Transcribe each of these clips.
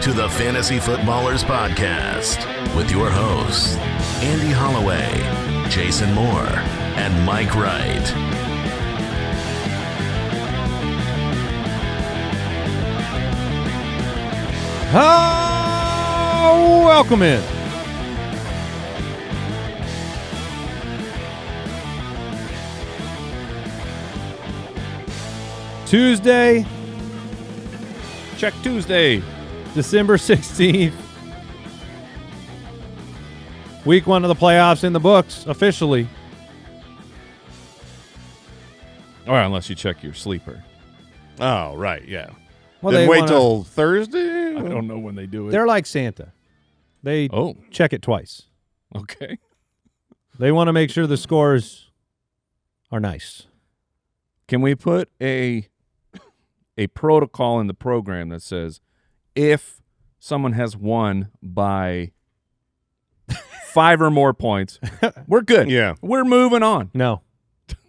to the Fantasy Footballers Podcast with your hosts, Andy Holloway, Jason Moore, and Mike Wright. Welcome in. Tuesday, Check Tuesday. December 16th. Week 1 of the playoffs in the books, officially. Or unless you check your sleeper. Oh, right, yeah. Well, Then they wait wanna- till Thursday? I don't know when they do it. They're like Santa. They check it twice. Okay. They want to make sure the scores are nice. Can we put a protocol in the program that says if someone has won by 5 or more points, we're good. Yeah. We're moving on. No,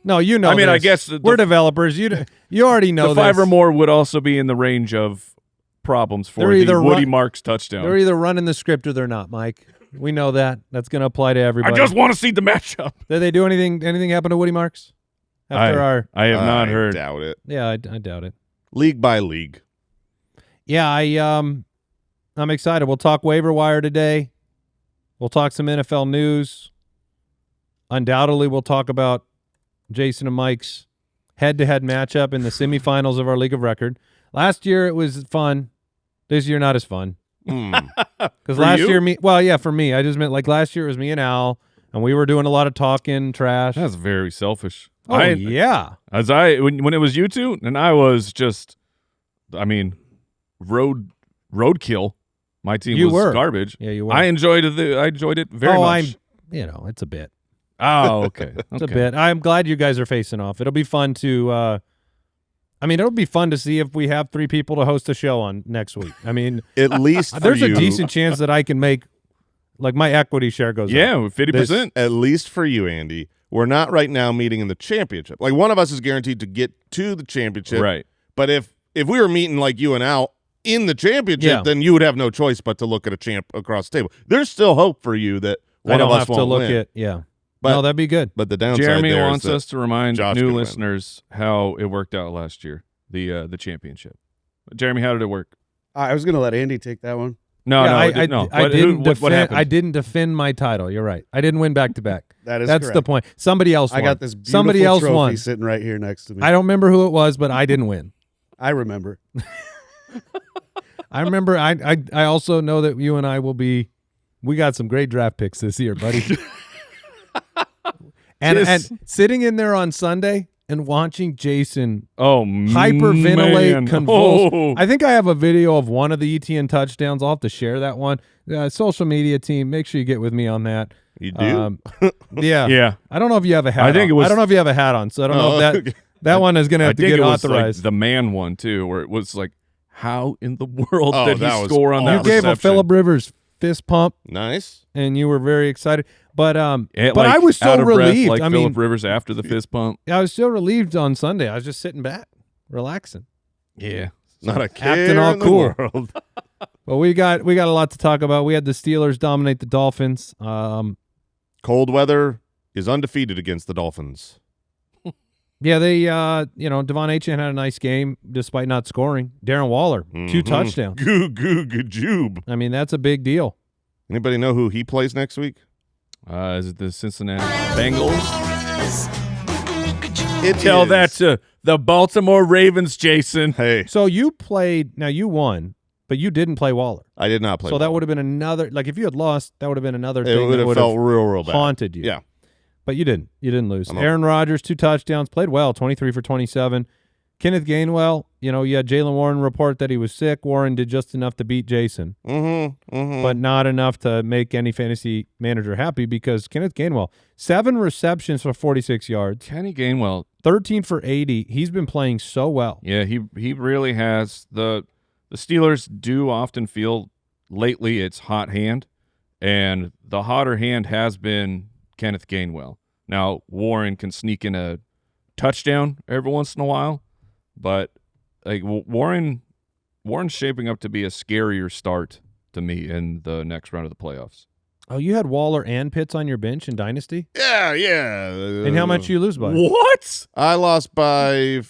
you know. I mean, I this. guess we're developers. You already know the 5 this. or more would also be in the range of problems for They're the either Woody Marks touchdown. They're either running the script or they're not, Mike. We know that. That's going to apply to everybody. I just want to see the matchup. Did they do anything? Anything happen to Woody Marks? After I have not heard. I doubt it. Yeah, I doubt it. League by league. Yeah, I'm excited. We'll talk waiver wire today. We'll talk some NFL news. Undoubtedly, we'll talk about Jason and Mike's head-to-head matchup in the semifinals of our League of Record. Last year it was fun. This year not as fun. Because last year for me, I just meant like last year it was me and Al, and we were doing a lot of talking trash. That's very selfish. Oh, yeah. When it was you two, and I was just, roadkill. My team was garbage. Yeah, you were. I enjoyed it very much. It's a bit. Oh, okay. It's a bit. I'm glad you guys are facing off. It'll be fun to it'll be fun to see if we have 3 people to host a show on next week. I mean, At least for there's you, a decent chance that I can make, like, my equity share goes up. Yeah, 50%. At least for you, Andy. We're not right now meeting in the championship. Like, one of us is guaranteed to get to the championship. Right. But if we were meeting like you and Al in the championship, then you would have no choice but to look at a champ across the table. There's still hope for you that one of us won't win. But, no, that'd be good. But the downside Jeremy there wants is that us to remind Josh new can win. listeners how it worked out last year, the championship. Jeremy, how did it work? I was going to let Andy take that one. I happened? didn't defend my title. You're right. I didn't win back to back. That's correct. The point. Somebody else won. I got this beautiful Somebody else trophy won. sitting right here next to me. I don't remember who it was, but I didn't win. I remember. I remember. I also know that you and I will be. We got some great draft picks this year, buddy. and sitting in there on Sunday and watching Jason hyperventilate, convulse. I think I have a video of one of the ETN touchdowns. I'll have to share that one. Social media team, make sure you get with me on that. You do? Yeah. I don't know if you have a hat. I think on. it was. I don't know if you have a hat on, so I don't know if that that one is going to have to get authorized. Like the man one too, where it was like, how in the world did that he was score on that? You gave a reception? Phillip Rivers fist pump, Nice. and you were very excited. But Like, I was so out of breath, relieved. like I mean, Phillip Rivers after the fist pump. I was so relieved on Sunday. I was just sitting back, relaxing. Yeah. Not a care Acting all in the cool. world. Well, we got a lot to talk about. We had the Steelers dominate the Dolphins. Cold weather is undefeated against the Dolphins. Yeah, they Devon Achane had a nice game despite not scoring. Darren Waller, 2 touchdowns. Goo-goo-goo-joob. I mean, that's a big deal. Anybody know who he plays next week? Is it the Cincinnati Bengals? Tell that to the Baltimore Ravens, Jason. Hey, So you played. Now you won, but you didn't play Waller. I did not play. So that would have been another. Like if you had lost, that would have been another It thing would that have would felt have real bad. haunted you. Yeah. But you didn't. You didn't lose. I'm Aaron Rodgers, 2 touchdowns, played well, 23 for 27. Kenneth Gainwell, you had Jalen Warren report that he was sick. Warren did just enough to beat Jason, but not enough to make any fantasy manager happy because Kenneth Gainwell, 7 receptions for 46 yards. Kenny Gainwell, 13 for 80. He's been playing so well. yeah, he really has. The Steelers do often feel lately it's hot hand, and the hotter hand has been Kenneth Gainwell. Now, Warren can sneak in a touchdown every once in a while, but like Warren Warren's shaping up to be a scarier start to me in the next round of the playoffs. Oh, you had Waller and Pitts on your bench in Dynasty? Yeah. And how much you lose by? What? I lost by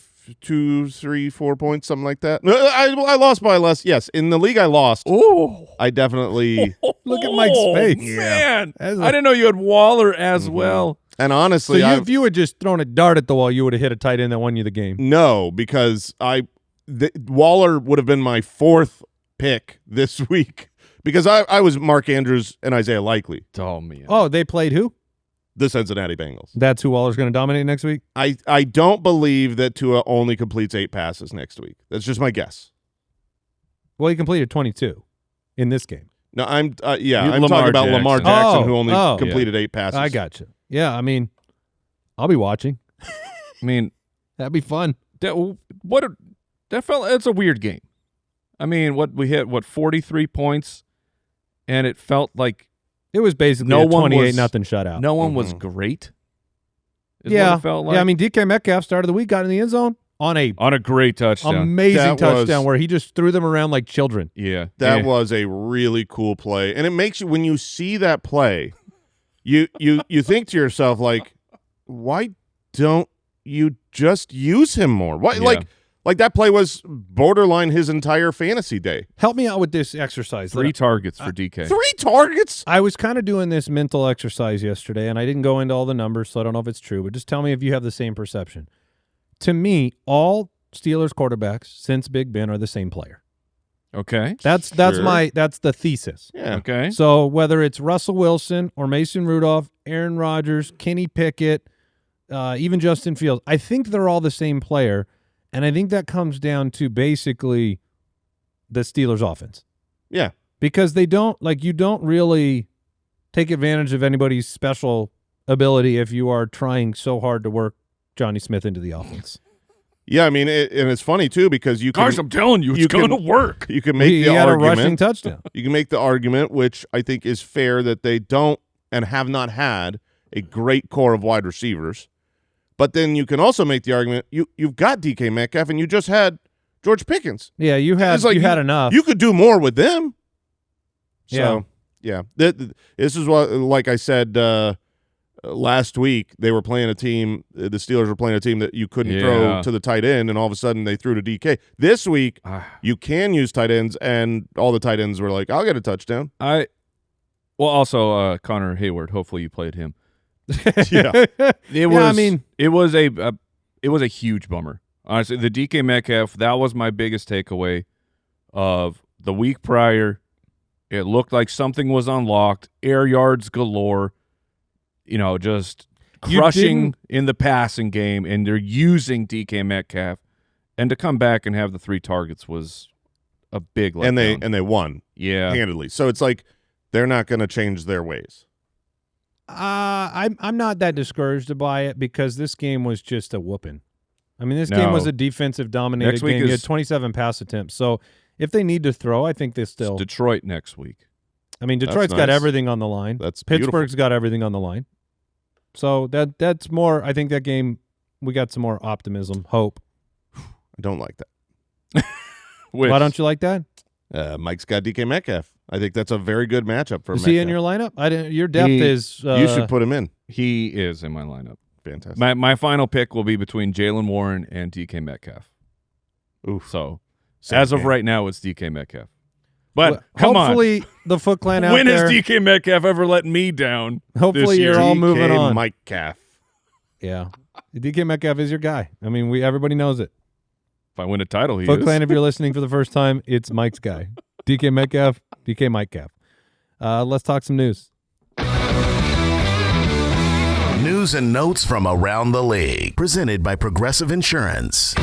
2, 3, 4 points, something like that. No, I lost by less. Yes, in the league I lost. Ooh. I definitely. Look at Mike's face. Man. As a- I didn't know you had Waller as well. And So honestly, if you had just thrown a dart at the wall, you would have hit a tight end that won you the game. no, because Waller would have been my 4th pick this week because I was Mark Andrews and Isaiah Likely, Oh, man. Oh, they played who? the Cincinnati Bengals. That's who Waller's going to dominate next week? I don't believe that Tua only completes 8 passes next week. That's just my guess. Well, he completed 22 in this game. No, I'm I'm Lamar talking about Lamar Jackson. Jackson, Oh, who only oh. completed 8 passes. I got you. Yeah, I mean, I'll be watching. I mean, That'd be fun. it's a weird game. I mean, we hit 43 points, and it felt like It was basically No a one 28 was- nothing shutout. no one was great. Is yeah, what it felt like. yeah. I mean, DK Metcalf started the week, got in the end zone on a on a great touchdown. amazing That touchdown was- where he just threw them around like children. Yeah, That yeah. was a really cool play, and it makes you when you see that play, you think to yourself like, why don't you just use him more? Why Yeah. like that play was borderline his entire fantasy day. Help me out with this exercise. 3 targets for DK. 3 targets. I was kind of doing this mental exercise yesterday, and I didn't go into all the numbers, so I don't know if it's true, but just tell me if you have the same perception. To me, all Steelers quarterbacks since Big Ben are the same player. Okay. That's Sure. that's the thesis. Yeah. Okay. So whether it's Russell Wilson or Mason Rudolph, Aaron Rodgers, Kenny Pickett, even Justin Fields, I think they're all the same player, and I think that comes down to basically the Steelers' offense. Yeah. Because you don't really take advantage of anybody's special ability if you are trying so hard to work Johnny Smith into the offense. Yeah, I mean, and it's funny too because you can Guys, I'm telling you, it's you going can- to work. you can make He the had a rushing argument. touchdown. You can make the argument, which I think is fair, that they don't and have not had a great core of wide receivers. But then you can also make the argument you've got DK Metcalf and you just had George Pickens. Yeah, you had It's like you had enough. You could do more with them. Yeah. So, yeah. This is what, like I said last week, they were playing a team, the Steelers were playing a team that you couldn't throw Yeah. to the tight end, and all of a sudden they threw to DK. This week, you can use tight ends, and all the tight ends were like, I'll get a touchdown. Also Connor Hayward. Hopefully you played him. Yeah. It was a huge bummer. Honestly, the DK Metcalf, that was my biggest takeaway of the week prior. It looked like something was unlocked, air yards galore, just You crushing didn't- in the passing game, and they're using DK Metcalf. And to come back and have the 3 targets was a big letdown. and they won yeah. handedly. So it's like they're not going to change their ways. I'm not that discouraged by it because this game was just a whooping. I mean, this game No. was a defensive dominated Next week game. You had is- 27 pass attempts. So if they need to throw, I think they still. It's Detroit next week. I mean, That's Detroit's got nice. everything on the line. That's Pittsburgh's got everything on the line. So that's more. I think that game we got some more optimism, hope. I don't like that. Why don't you like that? Mike's got DK Metcalf. I think that's a very good matchup for Is Metcalf. he in your lineup? I didn't. Your depth He- is. You should put him in. He is in my lineup. Fantastic. My final pick will be between Jalen Warren and DK Metcalf. Oof. So Same as of game. right now, it's DK Metcalf. But Well, come on, hopefully the Foot Clan out when there. has DK Metcalf ever let me down? Hopefully this year? you're all DK moving on. Mike Calf. Yeah, DK Metcalf is your guy. I mean, everybody knows it. If I win a title, he Foot is. Clan, if you're listening for the first time, it's Mike's guy. DK Metcalf, DK Mike Calf. Let's talk some news. News and notes from around the league, presented by Progressive Insurance.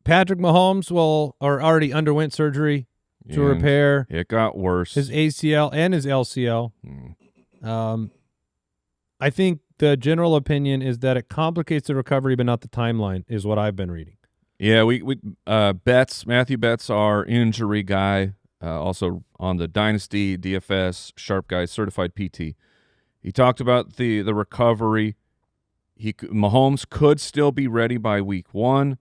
Patrick Mahomes already underwent surgery to And repair It got worse. his ACL and his LCL. Mm. I think the general opinion is that it complicates the recovery, but not the timeline, is what I've been reading. Yeah, Matthew Betts, our injury guy, also on the Dynasty, DFS, Sharp Guy, certified PT. He talked about the recovery. Mahomes could still be ready by week 1.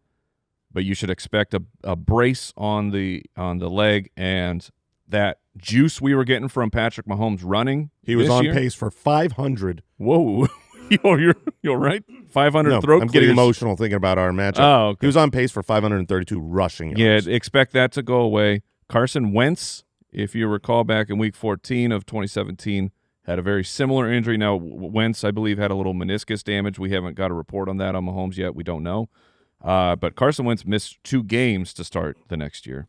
but you should expect a brace on the leg, and that juice we were getting from Patrick Mahomes running. He was this on year. pace for 500. Whoa, you're right. 500 No, throat I'm getting clears. emotional thinking about our matchup. Oh, okay. He was on pace for 532 rushing yards. Yeah, expect that to go away. Carson Wentz, if you recall back in Week 14 of 2017, had a very similar injury. Now, Wentz, I believe, had a little meniscus damage. We haven't got a report on that on Mahomes yet. We don't know. But Carson Wentz missed 2 games to start the next year.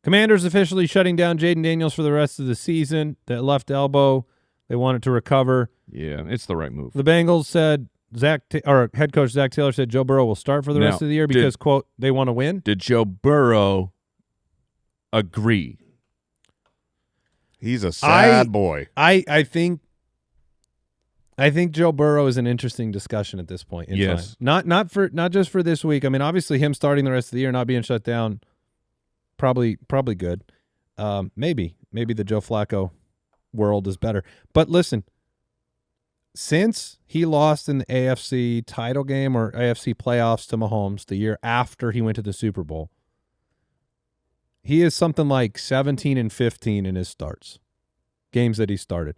Commanders officially shutting down Jaden Daniels for the rest of the season. That left elbow, they want it to recover. Yeah, it's the right move. The Bengals said head coach Zach Taylor said Joe Burrow will start for the rest of the year because, quote, they want to win. Did Joe Burrow agree? He's a sad boy. I think Joe Burrow is an interesting discussion at this point in Yes. time. Not just for this week. I mean, obviously him starting the rest of the year, not being shut down, probably good. Maybe the Joe Flacco world is better. But listen, since he lost in the AFC title game or AFC playoffs to Mahomes the year after he went to the Super Bowl, he is something like 17-15 in his starts, games that he started.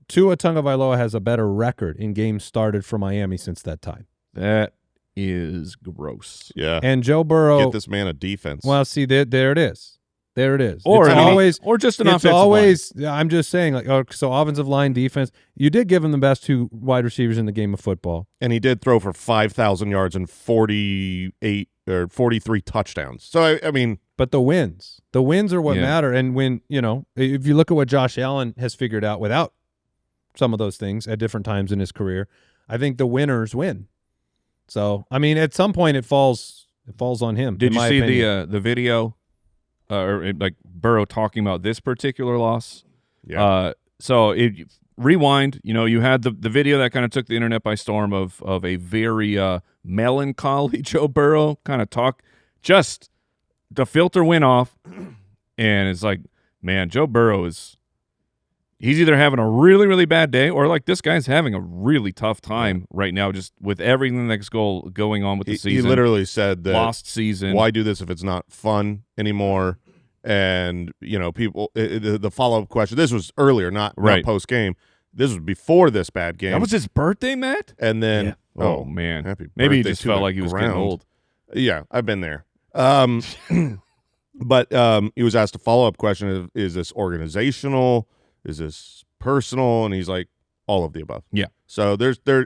Tua Tagovailoa has a better record in games started for Miami since that time. That is gross. Yeah. And Joe Burrow, Get this man a defense. well, see, there it is. There it is. Or it's always, or just an it's offensive always. I'm just saying, like, so offensive line, defense. You did give him the best 2 wide receivers in the game of football. And he did throw for 5,000 yards and 48 or 43 touchdowns. So, I mean, But the wins are what Yeah. matter. And when, if you look at what Josh Allen has figured out without some of those things at different times in his career, I think the winners win. So, I mean, at some point it falls on him. Did in you my see opinion. the video, or like Burrow talking about this particular loss? yeah. So rewind. You had the video that kind of took the internet by storm of a very melancholy Joe Burrow kind of talk. Just the filter went off, and it's like, man, Joe Burrow he's either having a really, really bad day, or like this guy's having a really tough time right now, just with everything that's going on with the season. He literally said that Lost season. why do this if it's not fun anymore? And, people, the follow-up question, this was earlier, not post game. This was before this bad game. That was his birthday, Matt? And then, Yeah. Oh, man. happy Maybe he birthday just to felt the like he was ground. getting old. Yeah, I've been there. But he was asked a follow-up question of, is this organizational? Is this personal? And he's like, all of the above. Yeah. So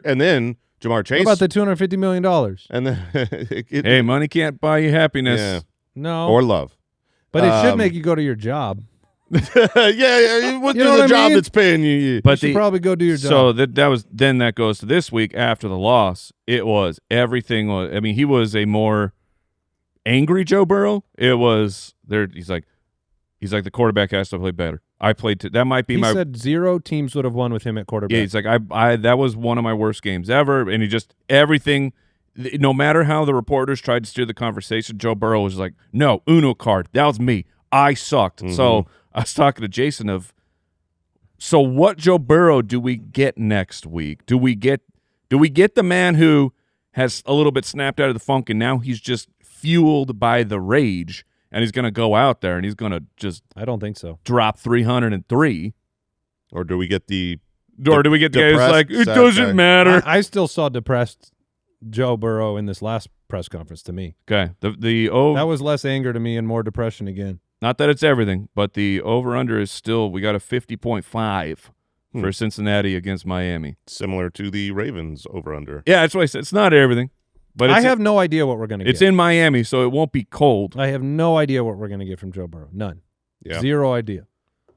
and then Jamar Chase. What about the $250 million? And then Hey, money can't buy you happiness. yeah, No. or love. But it should Um, make you go to your job. yeah, what's You know the what I job mean? that's paying you? But You should probably go do your job. So that goes to this week after the loss. It was everything was. I mean, he was a more angry Joe Burrow. It was there. He's like the quarterback has to play better. I played that might be he my. said 0 teams would have won with him at quarterback. Yeah, he's like I that was one of my worst games ever, and he just everything. No matter how the reporters tried to steer the conversation, Joe Burrow was like, "No, Uno card. That was me. I sucked." Mm-hmm. So I was talking to Jason so what Joe Burrow do we get next week? Do we get the man who has a little bit snapped out of the funk and now he's just fueled by the rage and he's going to go out there and he's going to just I don't think so. drop 303? Or do we get the Or do we get the guy who's depressed, like, it sad doesn't guy. matter? I still saw depressed Joe Burrow in this last press conference to me. Okay. That was less anger to me and more depression again. Not that it's everything, but the over-under is still, we got a 50.5 for Cincinnati against Miami. similar to the Ravens over-under? Yeah, that's what I said. It's not everything, but I have no idea what we're going to get. it's in Miami, so it won't be cold. I have no idea what we're going to get from Joe Burrow. None. Yeah. 0 idea.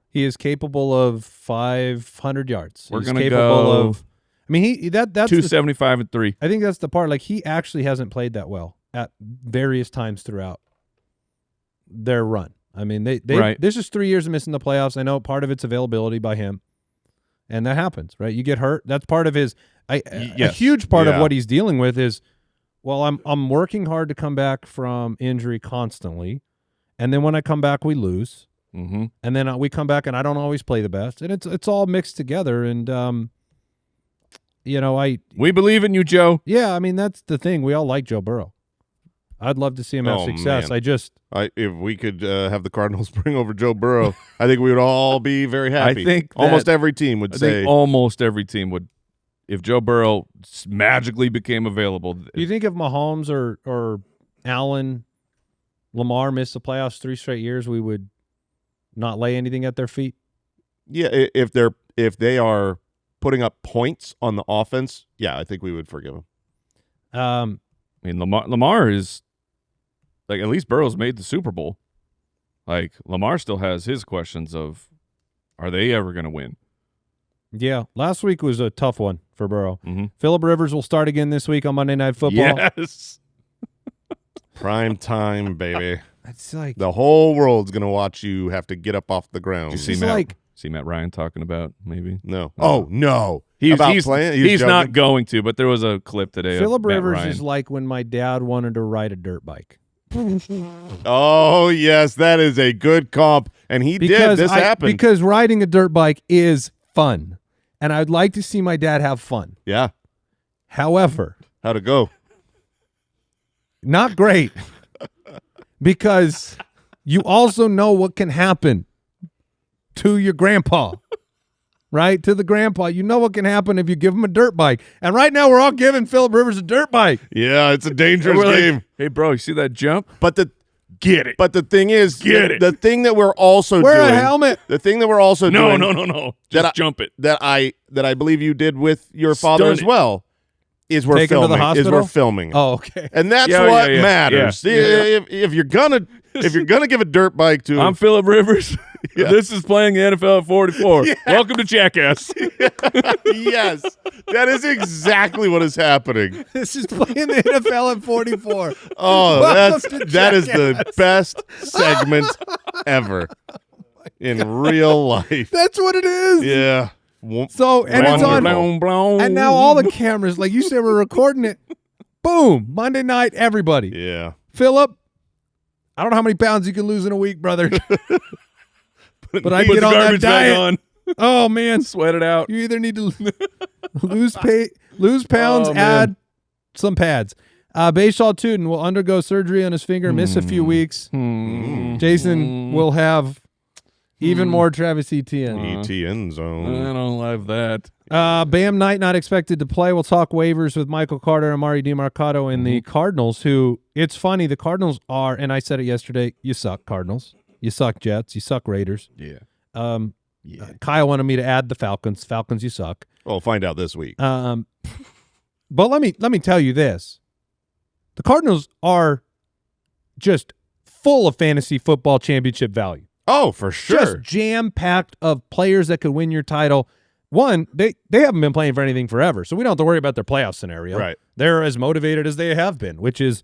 He is capable of 500 yards. We're He's gonna capable go of. I mean, that's 275 and 3. I think that's the part. Like, he actually hasn't played that well at various times throughout their run. I mean, they Right. This is 3 years of missing the playoffs. I know part of it's availability by him, and that happens, right? You get hurt. That's part of his. A Yes. huge part of Yeah. what he's dealing with is, well, I'm working hard to come back from injury constantly, and then when I come back, we lose, Mm-hmm. and then we come back and I don't always play the best, and it's all mixed together, and We believe in you, Joe. yeah, I mean, that's the thing. We all like Joe Burrow. I'd love to see him have success. Man. I if we could have the Cardinals bring over Joe Burrow, I think we would all be very happy. I think almost every team would say. Almost every team would, if Joe Burrow magically became available. Do you think if Mahomes or Allen, Lamar missed the playoffs 3 straight years, we would not lay anything at their feet? Yeah, if they are putting up points on the offense, yeah, I think we would forgive them. I mean, Lamar is like, at least Burrow's made the Super Bowl. Like, Lamar still has his questions of, are they ever going to win? Yeah, last week was a tough one for Burrow. Mm-hmm. Phillip Rivers will start again this week on Monday Night Football. Yes. Prime time, baby. It's like The whole world's going to watch you have to get up off the ground. Did you see Matt Ryan talking about maybe? No. Oh, no. He's playing? He's not going to, but there was a clip today Phillip of Matt Rivers Ryan. is like when my dad wanted to ride a dirt bike. Oh, yes, that is a good comp. And he did. This happened. Because riding a dirt bike is fun, and I'd like to see my dad have fun. Yeah. However, How'd it go? not great, because you also know what can happen to your grandpa, right? To the grandpa. You know what can happen if you give him a dirt bike. And right now we're all giving Phillip Rivers a dirt bike. Yeah, it's a dangerous We're like, game. hey, bro, you see that jump? But Get it. But the thing is, Get it. The thing that we're also Wear doing. a helmet. The thing that we're also doing. No. Just jump it. That I believe you did with your father Stun as it. well. Is we're Take him to the filming. Is hospital? we're filming. Oh, okay. And that's Yeah, what yeah. matters. Yeah. If you're gonna give a dirt bike to I'm Phillip Rivers. Yeah. This is playing the NFL at 44. Welcome to Jackass. yes, that is exactly what is happening. This is playing the NFL at 44. Oh, Welcome to that is the Jackass. best segment ever in real life. That's what it is. Yeah. So, and it's on. Wonderful. And now all the cameras, like you said, we're recording it. Boom. Monday night, everybody. Yeah. Phillip, I don't know how many pounds you can lose in a week, brother. But I Put get the on that garbage bag diet. on. Oh, man. Sweat it out. You either need to lose pounds, Oh, man. add some pads. Bayshaw Tootin will undergo surgery on his finger, miss a few weeks. Jason will have even more Travis Etienne. ETN I zone. don't like that. Bam Knight not expected to play. We'll talk waivers with Michael Carter and Amari DiMarcado and the Cardinals, who, it's funny, the Cardinals are, and I said it yesterday, you suck, Cardinals. You suck, Jets. You suck, Raiders. Yeah. Kyle wanted me to add the Falcons. Falcons, you suck. We'll find out this week. But let me tell you this. The Cardinals are just full of fantasy football championship value. Oh, for sure. Just jam-packed of players that could win your title. One, they haven't been playing for anything forever, so we don't have to worry about their playoff scenario. Right. They're as motivated as they have been, which is,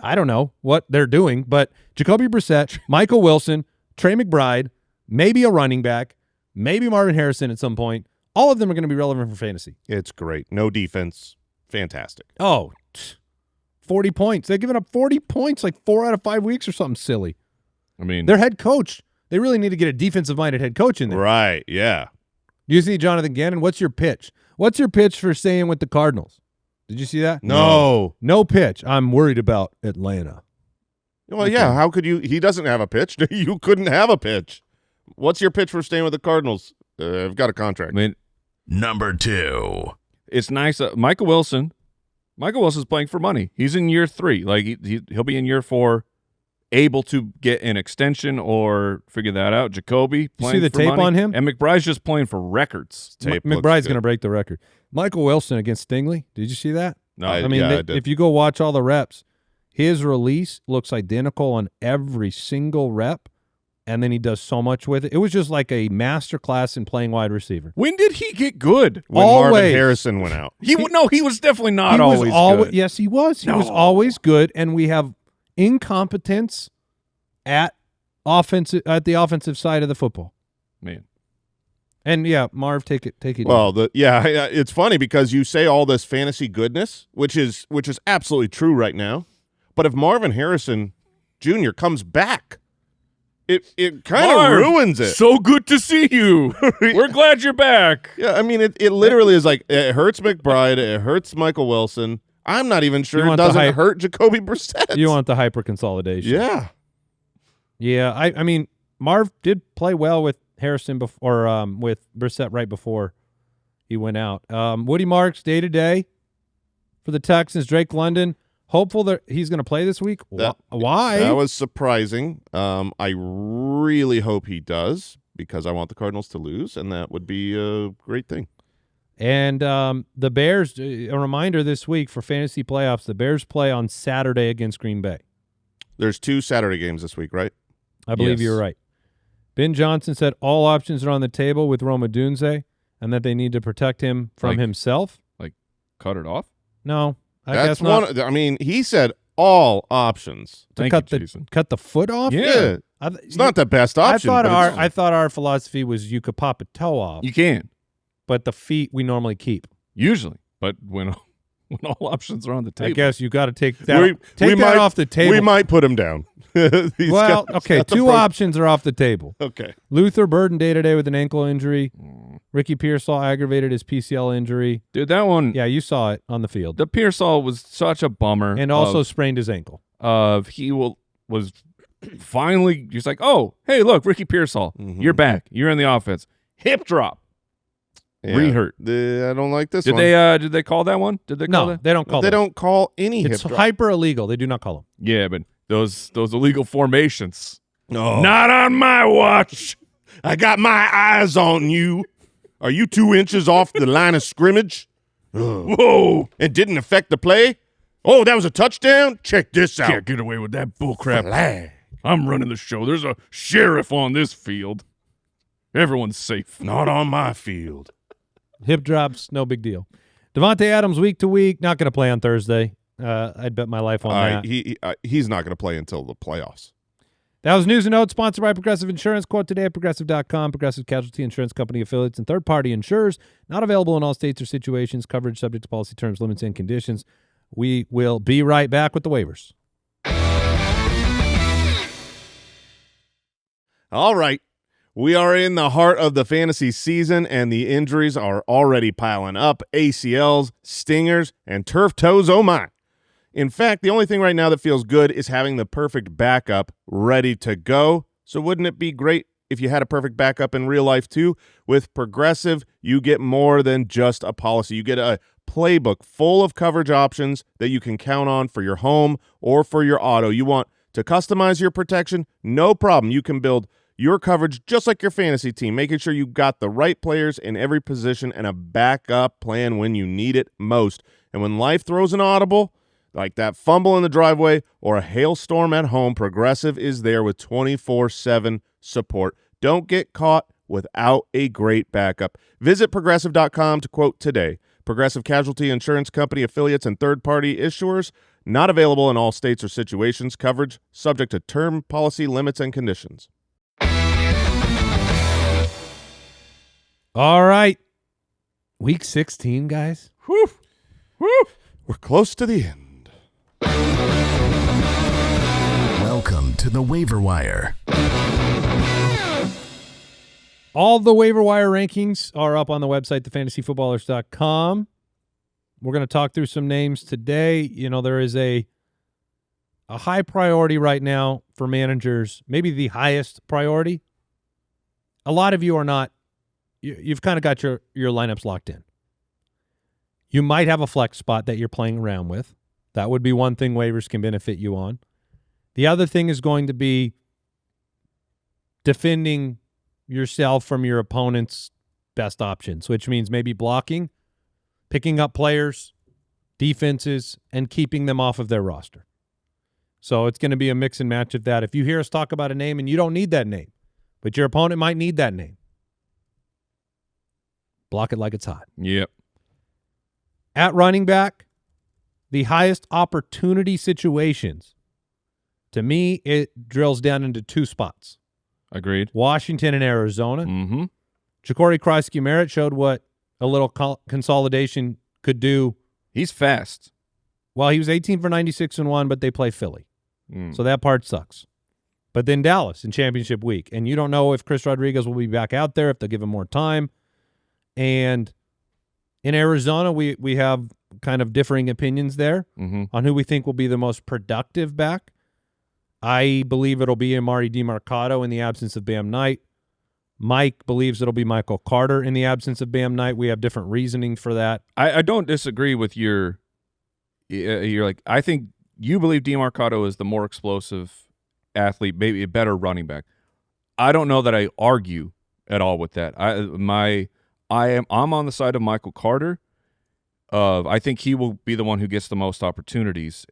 I don't know what they're doing, but Jacoby Brissett, Michael Wilson, Trey McBride, maybe a running back, maybe Marvin Harrison at some point. All of them are going to be relevant for fantasy. It's great. No defense. Fantastic. Oh, 40 points. They've given up 40 points like 4 out of 5 weeks or something silly. I mean, Their head coach, they really need to get a defensive-minded head coach in there. Right. Yeah. You see Jonathan Gannon, what's your pitch? What's your pitch for staying with the Cardinals? Did you see that? No. No pitch. I'm worried about Atlanta. Well, yeah. How could you? He doesn't have a pitch. You couldn't have a pitch. What's your pitch for staying with the Cardinals? I've got a contract. I mean, Number 2. it's nice. Michael Wilson's playing for money. He's in year 3. Like he'll be in year 4, able to get an extension or figure that out. Jacoby playing see the for tape money. on him? And McBride's just playing for records. Tape looks McBride's good. going to break the record. Michael Wilson against Stingley. Did you see that? No, I- I mean, yeah, they- I did. if you go watch all the reps, his release looks identical on every single rep, and then he does so much with it. It was just like a master class in playing wide receiver. when did he get good? When Marvin always. Harrison went out. He was definitely not He was always always good. yes, he was. He was No. always good, and we have incompetence at the offensive side of the football. Man, And yeah, Marv, take it. Well, it's funny because you say all this fantasy goodness, which is absolutely true right now. But if Marvin Harrison Jr. comes back, it kind of Marv, ruins it. So good to see you. We're glad you're back. Yeah, I mean, it literally is like it hurts McBride, it hurts Michael Wilson. I'm not even sure You it want the doesn't hype- hurt Jacoby Brissett. You want the hyper consolidation. Yeah. Yeah, I mean, Marv did play well with Harrison before, with Brissett right before he went out. Woody Marks, day-to-day for the Texans. Drake London, hopeful that he's going to play this week. Why? That was surprising. I really hope he does because I want the Cardinals to lose, and that would be a great thing. And the Bears, a reminder this week for fantasy playoffs, the Bears play on Saturday against Green Bay. There's 2 Saturday games this week, right? I believe you're right. Ben Johnson said all options are on the table with Roma Dunze and that they need to protect him from himself. Like, cut it off? No, I That's guess not. one. I mean, he said all options. Thank cut you, the Jason. cut the foot off. Yeah. It's not the best option. I thought our philosophy was you could pop a toe off, You can, but the feet we normally keep. usually. But when all options are on the table. I guess you got to take that off the table. We might put him down. Well, okay, 2 options are off the table. Okay. Luther Burden day-to-day with an ankle injury. Ricky Pearsall aggravated his PCL injury. Dude, that one, Yeah, you saw it on the field. the Pearsall was such a bummer. And also sprained his ankle. Was finally, he's like, oh, hey, look, Ricky Pearsall, you're back. You're in the offense. Hip drop. Yeah. Re-hurt. I don't like this Did one. did they call that one? Did they call No, that? they don't call They them. don't call any It's hip drop. hyper illegal. They do not call them. Yeah, but those illegal formations. No. Not on my watch. I got my eyes on you. Are you 2 inches off the line of scrimmage? Whoa. It didn't affect the play? Oh, that was a touchdown? Check this out. Can't get away with that bullcrap. Flag. I'm running the show. There's a sheriff on this field. Everyone's safe. Not on my field. Hip drops, no big deal. Devontae Adams week to week, not going to play on Thursday. I'd bet my life on that. He's not going to play until the playoffs. That was News and Notes, sponsored by Progressive Insurance. Quote today at Progressive.com. Progressive Casualty Insurance Company affiliates and third-party insurers. Not available in all states or situations. Coverage subject to policy terms, limits, and conditions. We will be right back with the waivers. All right. We are in the heart of the fantasy season, and the injuries are already piling up. ACLs, stingers, and turf toes, oh my. In fact, the only thing right now that feels good is having the perfect backup ready to go. So wouldn't it be great if you had a perfect backup in real life too? With Progressive, you get more than just a policy. You get a playbook full of coverage options that you can count on for your home or for your auto. You want to customize your protection? No problem. You can build your coverage just like your fantasy team, making sure you got the right players in every position and a backup plan when you need it most. And when life throws an audible, like that fumble in the driveway or a hailstorm at home, Progressive is there with 24/7 support. Don't get caught without a great backup. Visit Progressive.com to quote today. Progressive Casualty Insurance Company affiliates and third-party issuers. Not available in all states or situations. Coverage subject to term, policy, limits, and conditions. All right. Week 16, guys. Whew. Whew. We're close to the end. Welcome to the Waiver Wire. All the waiver wire rankings are up on the website, thefantasyfootballers.com. We're going to talk through some names today. You know, there is a high priority right now for managers, maybe the highest priority. A lot of you are not, you've kind of got your lineups locked in. You might have a flex spot that you're playing around with. That would be one thing waivers can benefit you on. The other thing is going to be defending yourself from your opponent's best options, which means maybe blocking, picking up players, defenses, and keeping them off of their roster. So it's going to be a mix and match of that. If you hear us talk about a name and you don't need that name, but your opponent might need that name, block it like it's hot. Yep. At running back, the highest opportunity situations, to me, it drills down into 2 spots. Agreed. Washington and Arizona. Mm-hmm. Ja'Cory Kreisky-Merritt showed what a little consolidation could do. He's fast. Well, he was 18 for 96 and 1, but they play Philly. So that part sucks. But then Dallas in championship week. And you don't know if Chris Rodriguez will be back out there, if they'll give him more time. And In Arizona, we have kind of differing opinions there on who we think will be the most productive back. I believe it'll be Amari DiMercato in the absence of Bam Knight. Mike believes it'll be Michael Carter in the absence of Bam Knight. We have different reasoning for that. I don't disagree with you're like, I think you believe DiMercato is the more explosive athlete, maybe a better running back. I don't know that I argue at all with that. I'm on the side of Michael Carter. I think he will be the one who gets the most opportunities.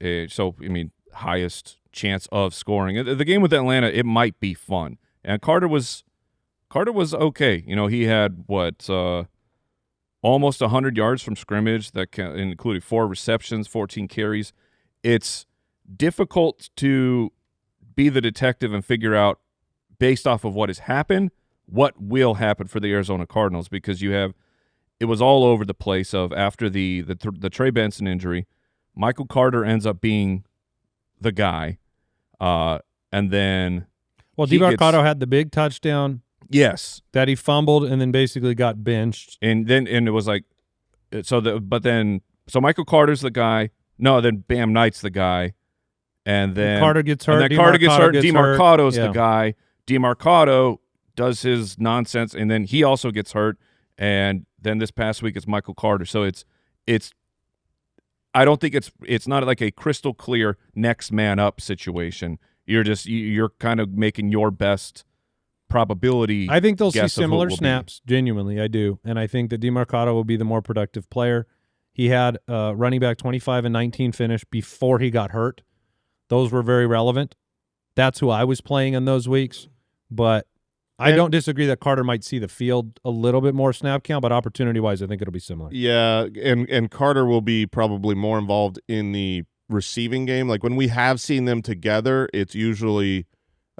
Highest chance of scoring. The game with Atlanta, it might be fun. And Carter was okay. You know, he had almost 100 yards from scrimmage, that included 4 receptions, 14 carries. It's difficult to be the detective and figure out, based off of what has happened, what will happen for the Arizona Cardinals, because it was all over the place. Of after the Trey Benson injury, Michael Carter ends up being the guy, and then DiMercato had the big touchdown. Yes, that he fumbled and then basically got benched, and it was like, so Michael Carter's the guy. No, then Bam Knight's the guy, and then Carter gets hurt. And then Carter gets hurt. DiMercato's the guy. DiMercato does his nonsense, and then he also gets hurt. And then this past week it's Michael Carter. So it's I don't think it's not like a crystal clear next man up situation. You're kind of making your best probability. I think they'll see guess of who it similar will snaps. Genuinely, I do, and I think that DiMercato will be the more productive player. He had running back 25 and 19 finish before he got hurt. Those were very relevant. That's who I was playing in those weeks. But I don't disagree that Carter might see the field a little bit more snap count, but opportunity-wise, I think it'll be similar. Yeah, and Carter will be probably more involved in the receiving game. Like when we have seen them together, it's usually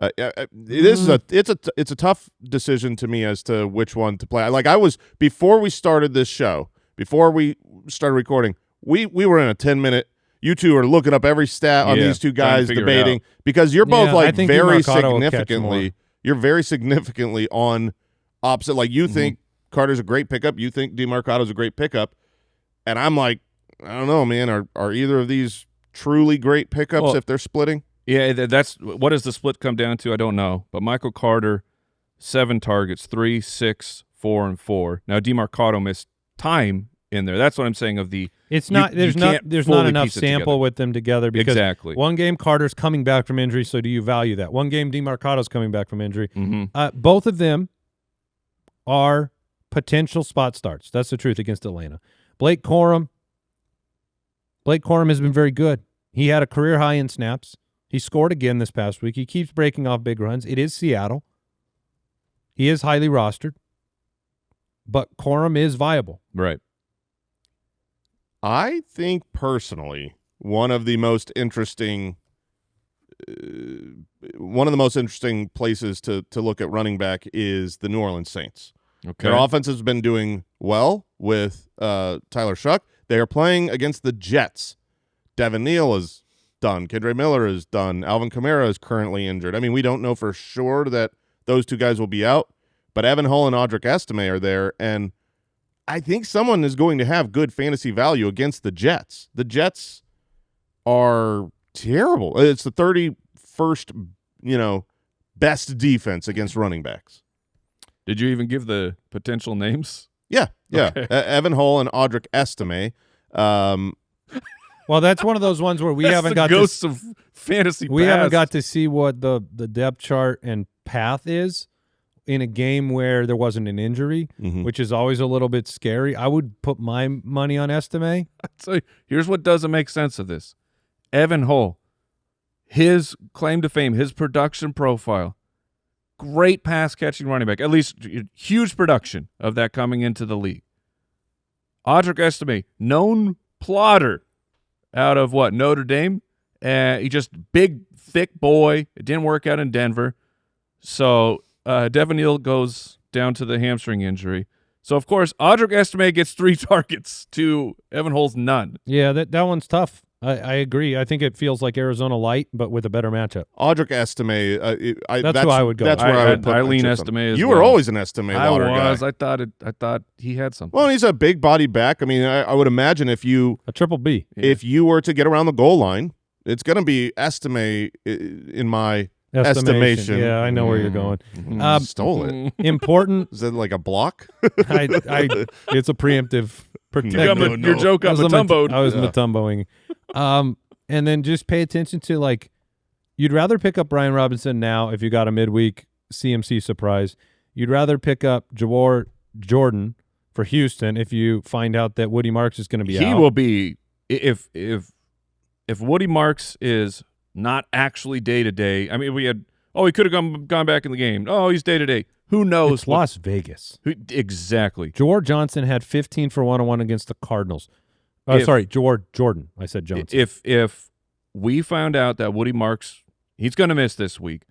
it's a tough decision to me as to which one to play. Like before we started this show, before we started recording, we were in a 10-minute. You two are looking up every stat on these two guys, debating, because you're both very significantly. You're very significantly on opposite. Like you think Carter's a great pickup, you think DiMercato's a great pickup, and I'm like, I don't know, man. Are either of these truly great pickups if they're splitting? Yeah, that's what does the split come down to? I don't know. But Michael Carter, 7 targets, 3, 6, 4, and 4. Now DiMercato missed time in there. That's what I'm saying. There's not enough sample with them together, because exactly. One game Carter's coming back from injury, so do you value that? One game DiMercato's coming back from injury. Both of them are potential spot starts. That's the truth against Atlanta. Blake Corum has been very good. He had a career high in snaps. He scored again this past week. He keeps breaking off big runs. It is Seattle. He is highly rostered, but Corum is viable. Right. I think personally one of the most interesting places to look at running back is the New Orleans Saints. Okay. Their offense has been doing well with Tyler Shuck. They are playing against the Jets. Devin Neal is done. Kendre Miller is done. Alvin Kamara is currently injured. I mean, we don't know for sure that those two guys will be out, but Evan Hull and Audric Estime are there, and I think someone is going to have good fantasy value against the Jets. The Jets are terrible. It's the 31st, best defense against running backs. Did you even give the potential names? Yeah. Okay. Evan Hull and Audric Estime. Well, that's one of those ones where we haven't got ghosts of fantasy. We haven't got to see what the depth chart and path is in a game where there wasn't an injury, which is always a little bit scary. I would put my money on Estime. So here's what doesn't make sense of this. Evan Hull, his claim to fame, his production profile, great pass-catching running back, at least huge production of that coming into the league. Audric Estime, known plotter out of Notre Dame. He just big, thick boy. It didn't work out in Denver. So Devin Neal goes down to the hamstring injury. So, of course, Audric Estime gets 3 targets to Evan Hull's none. Yeah, that one's tough. I agree. I think it feels like Arizona light, but with a better matchup. Audric Estime. That's who I would go. That's where I would put I lean my chips on. Estime as You well. were always an Estime I water was. guy. I thought he had something. Well, he's a big body back. I mean, I would imagine if you A triple B. if you were to get around the goal line, it's going to be Estime in my estimation. Yeah, I know where you're going. Stole it. Important. Is it like a block? It's a preemptive protector. Your joke on Matumbo. I was Matumboing. And then just pay attention to, like, you'd rather pick up Brian Robinson now if you got a midweek CMC surprise. You'd rather pick up Jawar Jordan for Houston if you find out that Woody Marks is going to be out. He will be if Woody Marks is not actually day to day. I mean, we had he could have gone back in the game. Oh, he's day to day. Who knows? It's Las Vegas. Exactly. Jawar Johnson had 15 for 101 against the Cardinals. Jawar Jordan. I said Johnson. If we found out that Woody Marks, he's going to miss this week,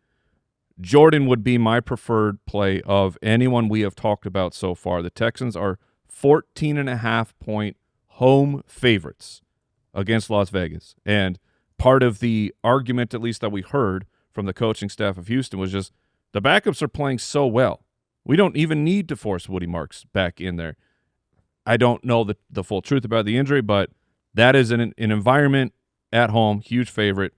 Jordan would be my preferred play of anyone we have talked about so far. The Texans are 14.5-point home favorites against Las Vegas. And part of the argument, at least that we heard from the coaching staff of Houston, was just the backups are playing so well. We don't even need to force Woody Marks back in there. I don't know the full truth about the injury, but that is an environment at home, huge favorite.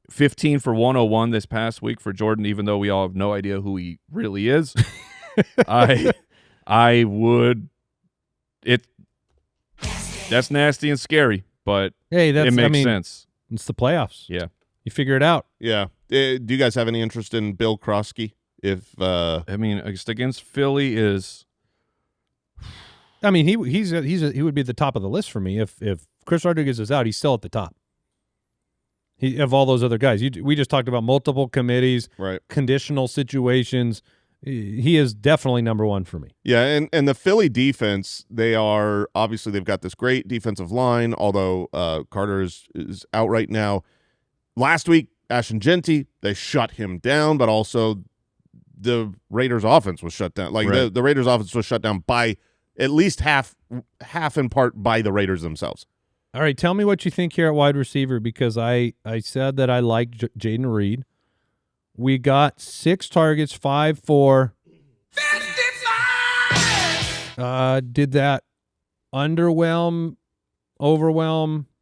15 for 101 this past week for Jordan, even though we all have no idea who he really is. I would that's nasty and scary, but Hey, it makes sense. It's the playoffs. Yeah. You figure it out. Yeah. Do you guys have any interest in Bill Krosky? I mean, against Philly is I mean, he would be at the top of the list for me if Chris Rodriguez is out. He's still at the top. Of all those other guys. We just talked about multiple committees, right, conditional situations. He is definitely number one for me. Yeah, and the Philly defense, they've got this great defensive line, although Carter is out right now. Last week, Ashton Genty, they shut him down, but also the Raiders' offense was shut down. Like right. the Raiders' offense was shut down by at least half in part by the Raiders themselves. All right, tell me what you think here at wide receiver, because I said that I like Jaden Reed. We got 6 targets, 5 for 55. Did that overwhelm?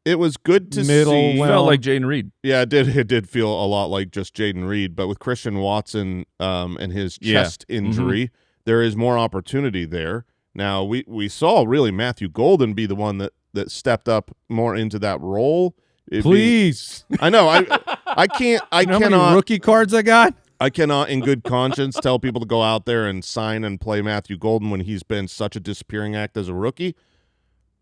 It was good to Middle see. well. felt like Jaden Reed. Yeah, it did. It did feel a lot like just Jaden Reed, but with Christian Watson and his chest injury, there is more opportunity there. Now we saw really Matthew Golden be the one that stepped up more into that role. Please, I know. I can't. I you know how many cannot. rookie cards I got. I cannot, in good conscience, tell people to go out there and sign and play Matthew Golden when he's been such a disappearing act as a rookie.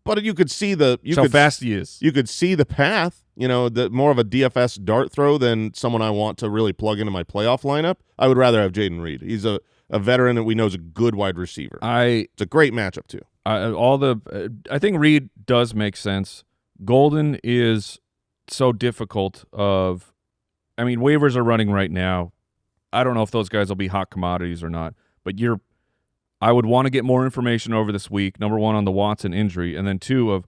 But you could see how fast he is. You could see the path. You know, more of a DFS dart throw than someone I want to really plug into my playoff lineup. I would rather have Jaden Reed. He's a veteran that we know is a good wide receiver. It's a great matchup too. I think Reed does make sense. Golden is so difficult waivers are running right now. I don't know if those guys will be hot commodities or not, but I would want to get more information over this week. Number 1 on the Watson injury, and then 2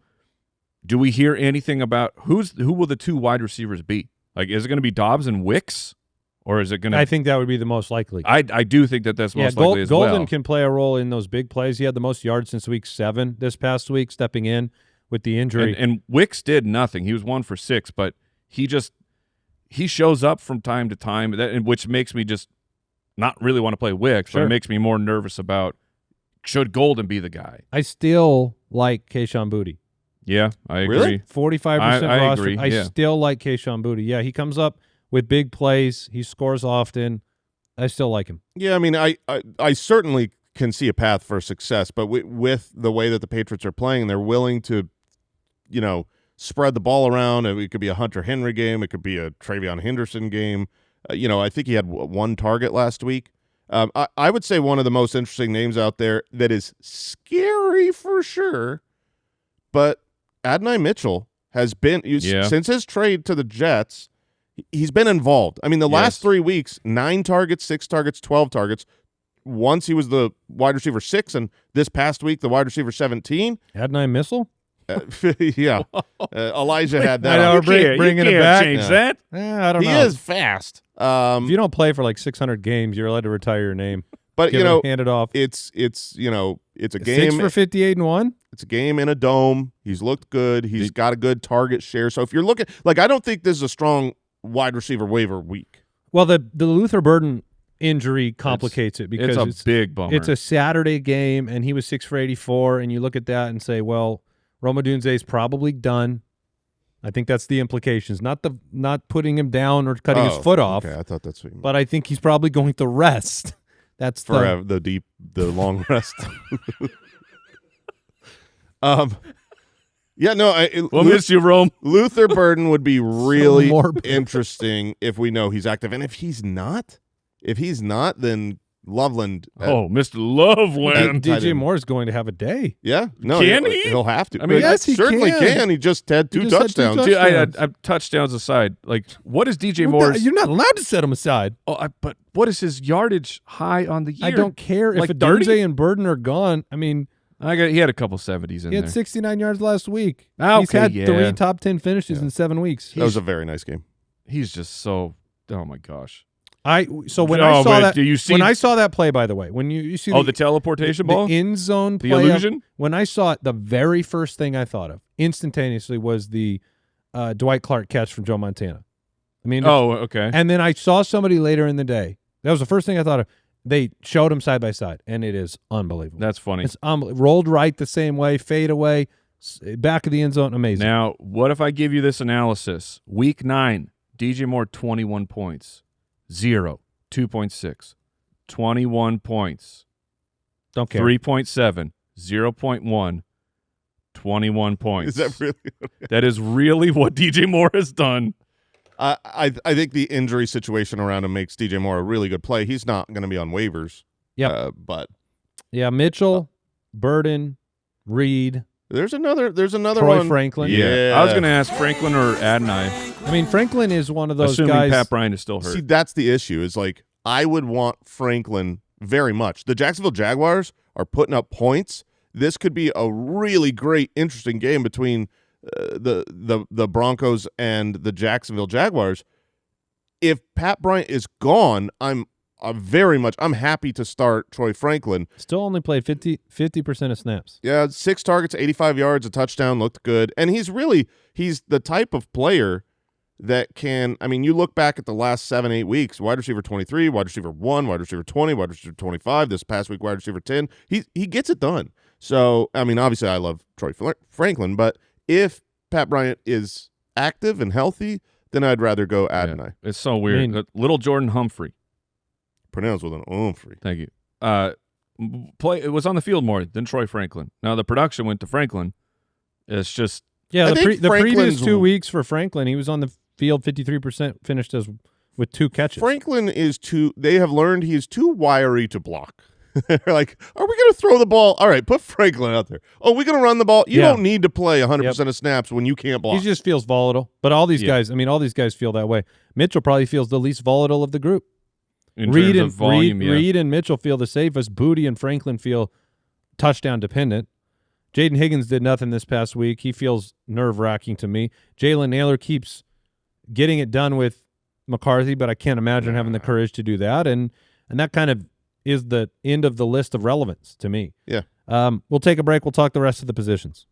do we hear anything about who will the 2 wide receivers be? Like, is it going to be Dobbs and Wicks, or is it going to? I think that would be the most likely. I do think that's most likely as well. Golden can play a role in those big plays. He had the most yards since week 7 this past week, stepping in with the injury. And Wicks did nothing. He was 1 for 6, but he shows up from time to time, which makes me just not really want to play Wicks, Sure. but it makes me more nervous about should Golden be the guy. I still like Kayshon Boutte. Yeah, I agree. Really? 45% I roster. agree, I yeah. still like Kayshon Boutte. Yeah, he comes up with big plays. He scores often. I still like him. Yeah, I mean, I certainly can see a path for success, but with the way that the Patriots are playing, they're willing to, spread the ball around. It could be a Hunter Henry game. It could be a Travion Henderson game. I think he had 1 target last week. I would say one of the most interesting names out there that is scary for sure, but Adonai Mitchell has been since his trade to the Jets. He's been involved. I mean, the last 3 weeks, 9 targets, 6 targets, 12 targets. Once he was the wide receiver 6, and this past week the wide receiver 17. Adonai Mitchell? Yeah. Elijah had that. I know, up. bringing you it can't back. change Yeah. that. I don't He know. is fast. If you don't play for like 600 games, you're allowed to retire your name. But hand it off. it's it's a game. 6 for 58-1. It's a game in a dome. He's looked good. He's got a good target share. So if you're looking, like, I don't think this is a strong wide receiver waiver week. Well, the Luther Burden injury complicates it because It's a big bummer. it's a Saturday game, and he was 6 for 84, and you look at that and say, well, Rome Odunze is probably done. I think that's the implications. Not putting him down or cutting his foot off. Okay, I thought that's what you meant. But I think he's probably going to rest. That's Forever, the long rest. Yeah, no, We'll miss you, Rome. Luther Burden would be really morbid. interesting if we know he's active. And if he's not, then Loveland. Mr. Loveland. tight DJ end. Moore is going to have a day. Yeah, no, Can he? He'll have to. I mean, yes, he certainly can. He just had two just had two touchdowns. touchdowns. Dude, touchdowns aside, like, what is DJ Moore's? You're not allowed to set him aside. But what is his yardage high on the year? I don't care Like if 30? Odunze and Burden are gone. I mean, He had a couple 70s in he had there. 69 yards last week. Okay, He's had yeah. 3 top 10 finishes Yeah. in 7 weeks. That was a very nice game. He's just so. Oh my gosh. So when Oh, I saw but that, do you see- when I saw that play, by the way, when you see The teleportation the ball? end zone The play, illusion? when I saw it, the very first thing I thought of instantaneously was the Dwight Clark catch from Joe Montana. I mean, Okay. and then I saw somebody later in the day. That was the first thing I thought of. They showed them side by side, and it is unbelievable. That's funny. It's rolled right the same way, fade away, back of the end zone, amazing. Now, what if I give you this analysis? Week 9, DJ Moore, 21 points. 0, 2.6. 21 points. Don't care. 3.7, 0.1, 21 points. Is that really? That is really what DJ Moore has done. I think the injury situation around him makes DJ Moore a really good play. He's not going to be on waivers. Yep. But Yeah, Mitchell, Burden, Reed, there's another Troy one. Franklin. Yeah. I was going to ask Franklin or Adonai, I mean, Franklin is one of those assuming guys. Pat Bryant is still hurt. See, that's the issue. Is like I would want Franklin very much. The Jacksonville Jaguars are putting up points. This could be a really great, interesting game between the Broncos and the Jacksonville Jaguars. If Pat Bryant is gone, I'm happy to start Troy Franklin. Still only played 50% of snaps. Yeah, 6 targets, 85 yards, a touchdown, looked good. And he's the type of player that can, I mean, you look back at the last 7-8 weeks, wide receiver 23, wide receiver 1, wide receiver 20, wide receiver 25, this past week, wide receiver 10. He gets it done. So, I mean, obviously I love Troy Franklin, but if Pat Bryant is active and healthy, then I'd rather go Adonai. It's so weird. I mean- Little Jordan Humphrey. Pronounced with an Humphrey. Thank you. It was on the field more than Troy Franklin. Now the production went to Franklin. It's just Yeah, I the think previous Franklin's- 2 weeks for Franklin, he was on the field 53%, finished with 2 catches. Franklin they have learned he is too wiry to block. They're like, are we going to throw the ball? All right, put Franklin out there. Oh, we're going to run the ball? You Yeah. don't need to play 100% of snaps when you can't block. He just feels volatile. But all these guys, I mean, all these guys feel that way. Mitchell probably feels the least volatile of the group. in terms of volume. Reed and Mitchell feel the safest. Booty and Franklin feel touchdown dependent. Jaden Higgins did nothing this past week. He feels nerve-wracking to me. Jalen Naylor keeps getting it done with McCarthy, but I can't imagine having the courage to do that. And that kind of is the end of the list of relevance to me. Yeah. We'll take a break. We'll talk the rest of the positions.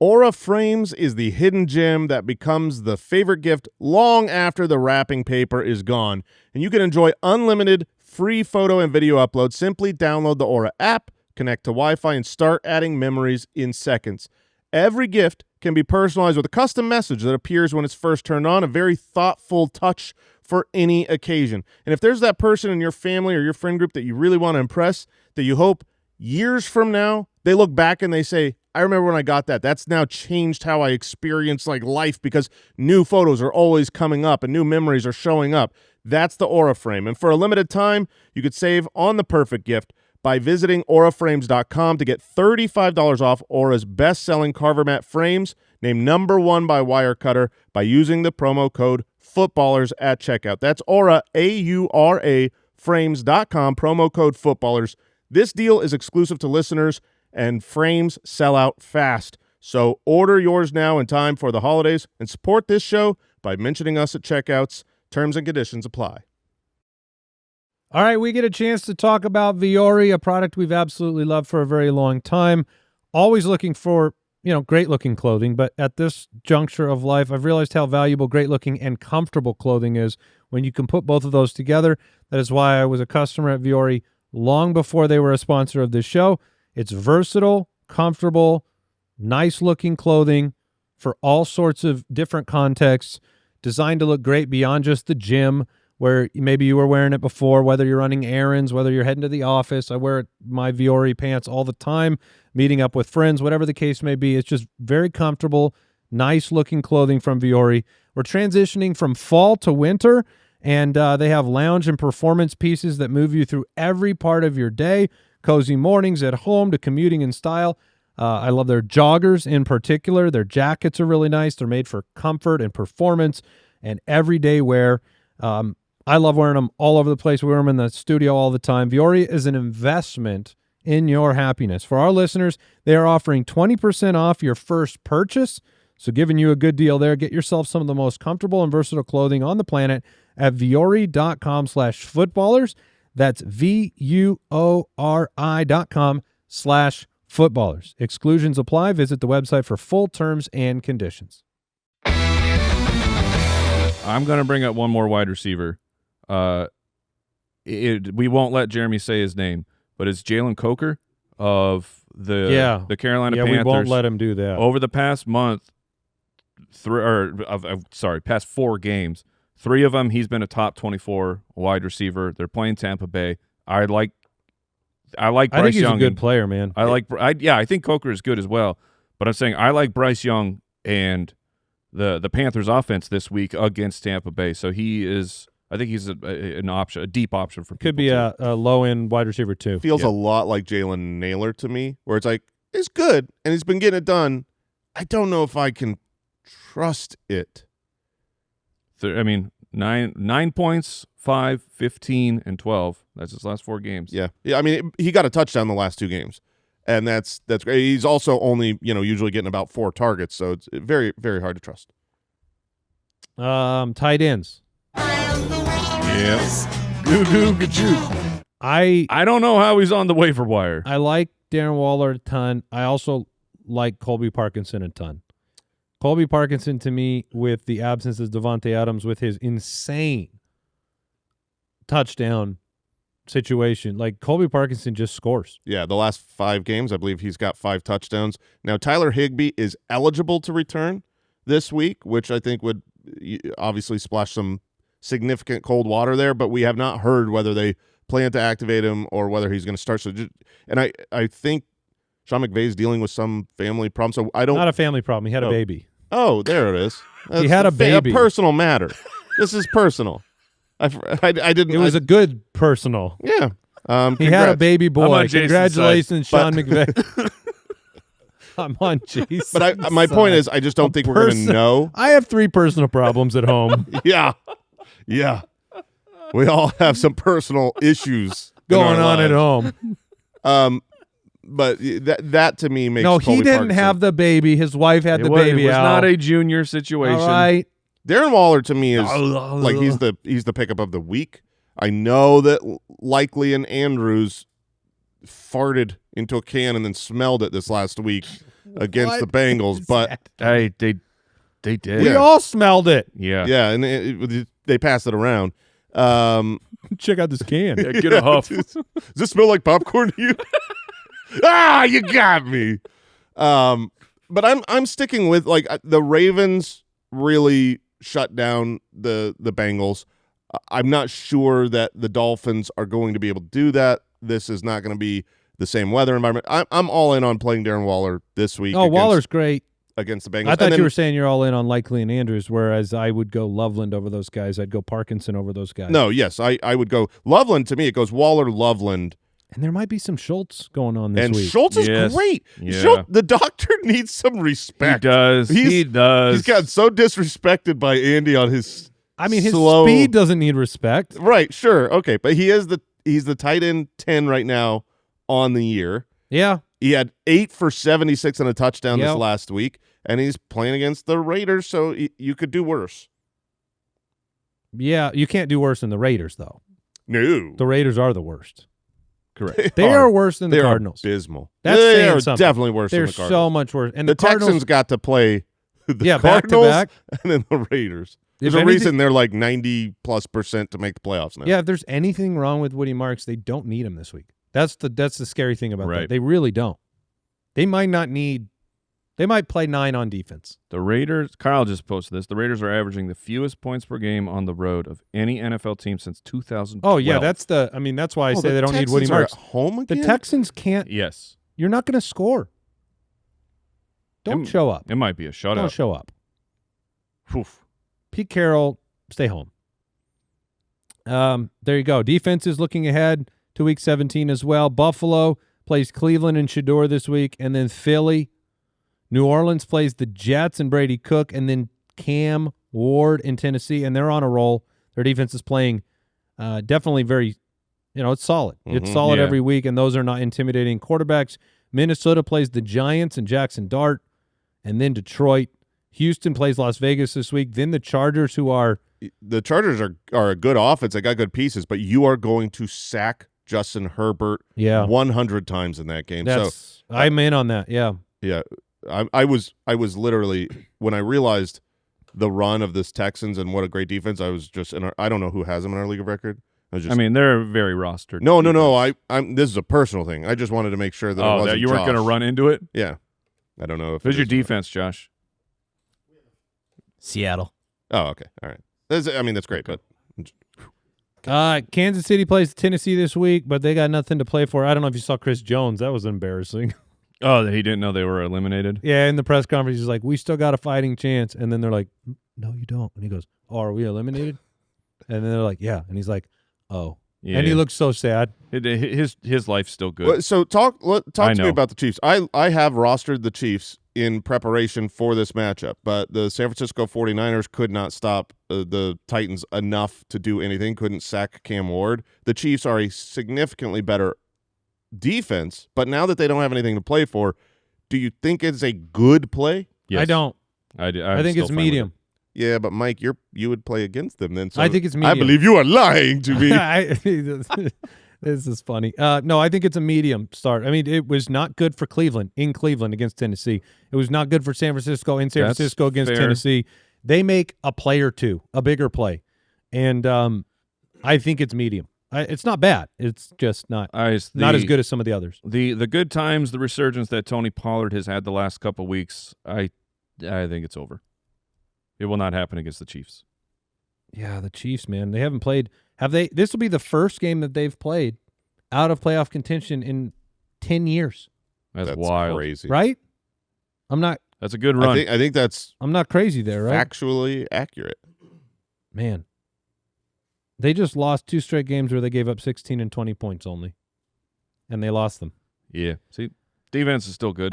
Aura Frames is the hidden gem that becomes the favorite gift long after the wrapping paper is gone. And you can enjoy unlimited free photo and video uploads. Simply download the Aura app, connect to Wi-Fi, and start adding memories in seconds. Every gift can be personalized with a custom message that appears when it's first turned on, a very thoughtful touch for any occasion. And if there's that person in your family or your friend group that you really want to impress, that you hope years from now they look back and they say, I remember when I got that. That's now changed how I experience like life because new photos are always coming up and new memories are showing up. That's the Aura Frame. And for a limited time, you could save on the perfect gift by visiting auraframes.com to get $35 off Aura's best-selling Carver Mat frames, named #1 by Wirecutter, by using the promo code Footballers at checkout. That's Aura, AURA, frames.com, promo code Footballers. This deal is exclusive to listeners, and frames sell out fast. So order yours now in time for the holidays and support this show by mentioning us at checkouts. Terms and conditions apply. All right, we get a chance to talk about Viore, a product we've absolutely loved for a very long time. Always looking for, great-looking clothing, but at this juncture of life, I've realized how valuable great-looking and comfortable clothing is when you can put both of those together. That is why I was a customer at Viore long before they were a sponsor of this show. It's versatile, comfortable, nice-looking clothing for all sorts of different contexts, designed to look great beyond just the gym, where maybe you were wearing it before, whether you're running errands, whether you're heading to the office. I wear my Viore pants all the time, meeting up with friends, whatever the case may be. It's just very comfortable, nice-looking clothing from Viore. We're transitioning from fall to winter, and they have lounge and performance pieces that move you through every part of your day, cozy mornings at home to commuting in style. I love their joggers in particular. Their jackets are really nice. They're made for comfort and performance and everyday wear. I love wearing them all over the place. We wear them in the studio all the time. Viore is an investment in your happiness. For our listeners, they are offering 20% off your first purchase. So giving you a good deal there. Get yourself some of the most comfortable and versatile clothing on the planet at viore.com/footballers. That's VUORI.com/footballers. Exclusions apply. Visit the website for full terms and conditions. I'm going to bring up one more wide receiver. We won't let Jeremy say his name, but it's Jalen Coker of the Carolina Panthers. Yeah, we won't let him do that. Over the past month, past 4 games, 3 of them he's been a top 24 wide receiver. They're playing Tampa Bay. I like Bryce I think he's Young. a good player, man. I think Coker is good as well. But I'm saying I like Bryce Young and the Panthers offense this week against Tampa Bay. So I think he's an option, a deep option for people. Could be a low-end wide receiver too. Feels a lot like Jalen Naylor to me, where it's like, it's good, and he's been getting it done. I don't know if I can trust it. 9 points, 5, 15, and 12. That's his last 4 games. Yeah. I mean, he got a touchdown the last 2 games, and that's great. He's also only usually getting about 4 targets, so it's very, very hard to trust. Tight ends. Yes. I don't know how he's on the waiver wire. I like Darren Waller a ton. I also like Colby Parkinson a ton. Colby Parkinson, to me, with the absence of Devontae Adams, with his insane touchdown situation, like Colby Parkinson just scores. Yeah, the last 5 games, I believe he's got 5 touchdowns. Now, Tyler Higbee is eligible to return this week, which I think would obviously splash some significant cold water there, but we have not heard whether they plan to activate him or whether he's going to start. So, I think Sean McVay is dealing with some family problem. So I don't. Not a family problem. He had a baby. Oh, there it is. He had a baby. A personal matter. This is personal. I didn't. It was a good personal. Yeah. He had a baby I'm boy. on Jason's Congratulations, side. Sean McVay. I'm on Jason. But my point is, I just don't think we're going to know. I have 3 personal problems at home Yeah. We all have some personal issues going on at home. But that to me makes No, he Colby didn't Parkinson. have the baby. His wife had the baby. It was Al. not a junior situation. All right. Darren Waller to me is like he's the pickup of the week. I know that Likely and Andrews farted into a can and then smelled it this last week against the Bengals, but Hey, they did. We all smelled it. Yeah. yeah, and they passed it around. Check out this can. Yeah, get a huff. Does this smell like popcorn to you? You got me. But I'm sticking with like the Ravens really shut down the Bengals. I'm not sure that the Dolphins are going to be able to do that. This is not going to be the same weather environment. I'm all in on playing Darren Waller this week. Waller's great. Against the Bengals. I thought you were saying you're all in on Likely and Andrews, whereas I would go Loveland over those guys. I'd go Parkinson over those guys. No, yes, I would go Loveland. To me, it goes Waller, Loveland. And there might be some Schultz going on this week. And Schultz is great. Yeah. Schultz, the doctor needs some respect. He does. He does. He's got so disrespected by Andy on his his slow... speed doesn't need respect. Right, sure. Okay, but he's the tight end 10 right now on the year. Yeah. He had 8 for 76 and a touchdown Yep. this last week, and he's playing against the Raiders, so you could do worse. Yeah, you can't do worse than the Raiders, though. No. The Raiders are the worst. Correct. They are worse than the They are Cardinals. abysmal. That's they saying are something. definitely worse They're than the Cardinals. so much worse. And the the Cardinals, Texans got to play the back to Cardinals back. and then the Raiders. There's If a anything- reason they're like 90+% to make the playoffs now. Yeah, if there's anything wrong with Woody Marks, they don't need him this week. That's the scary thing about that. Right. They really don't. They might not need. They might play 9 on defense. The Raiders, Kyle just posted this. The Raiders are averaging the fewest points per game on the road of any NFL team since 2012. Oh yeah, that's why I say the they don't need Woody Texans are Marks. at home The again? Texans can't. Yes. You're not going to score. Don't show up. It might be a shutout. Don't show up. Oof. Pete Carroll, stay home. There you go. Defense is looking ahead to Week 17 as well. Buffalo plays Cleveland and Shador this week, and then Philly. New Orleans plays the Jets and Brady Cook, and then Cam Ward in Tennessee, and they're on a roll. Their defense is playing definitely very, it's solid. It's solid Yeah. every week, and those are not intimidating quarterbacks. Minnesota plays the Giants and Jackson Dart, and then Detroit. Houston plays Las Vegas this week. Then the Chargers, who are The Chargers are a good offense. They got good pieces, but you are going to sack Justin Herbert 100 times in that game. I'm in on that. Yeah. Yeah, I was literally, when I realized the run of this Texans and what a great defense, I was just I don't know who has them in our league of record. They're very rostered. No. I'm this is a personal thing. I just wanted to make sure that it wasn't that you weren't going to Josh. run into it? Yeah, I don't know if Who's it your is. defense, Josh? Seattle. Oh, okay, all right. That's great, but Kansas City plays Tennessee this week, but they got nothing to play for. I don't know if you saw Chris Jones. That was embarrassing. Oh, that he didn't know they were eliminated? Yeah, in the press conference, he's like, we still got a fighting chance. And then they're like, no, you don't. And he goes, oh, are we eliminated? And then they're like, yeah. And he's like, oh. Yeah. And he looks so sad. His life's still good. So talk to know. me about the Chiefs. I have rostered the Chiefs in preparation for this matchup, but the San Francisco 49ers could not stop the Titans enough to do anything, couldn't sack Cam Ward. The Chiefs are a significantly better defense, but now that they don't have anything to play for, do you think it's a good play? Yes. I don't. I think it's medium. Yeah, but Mike, you would play against them then. So I think it's medium. I believe you are lying to me. This is funny. No, I think it's a medium start. I mean, it was not good for Cleveland in Cleveland against Tennessee. It was not good for San Francisco in San That's Francisco against fair. Tennessee. They make a play or two, a bigger play. And I think it's medium. It's not bad. It's just not as good as some of the others. The good times, the resurgence that Tony Pollard has had the last couple weeks, I think it's over. It will not happen against the Chiefs. Yeah, the Chiefs, man. They haven't played. Have they? This will be the first game that they've played out of playoff contention in 10 years. That's wild. Crazy. Right? That's a good run. I think that's I'm not crazy there, right? factually accurate. Man. They just lost 2 straight games where they gave up 16 and 20 points only. And they lost them. Yeah. See, defense is still good.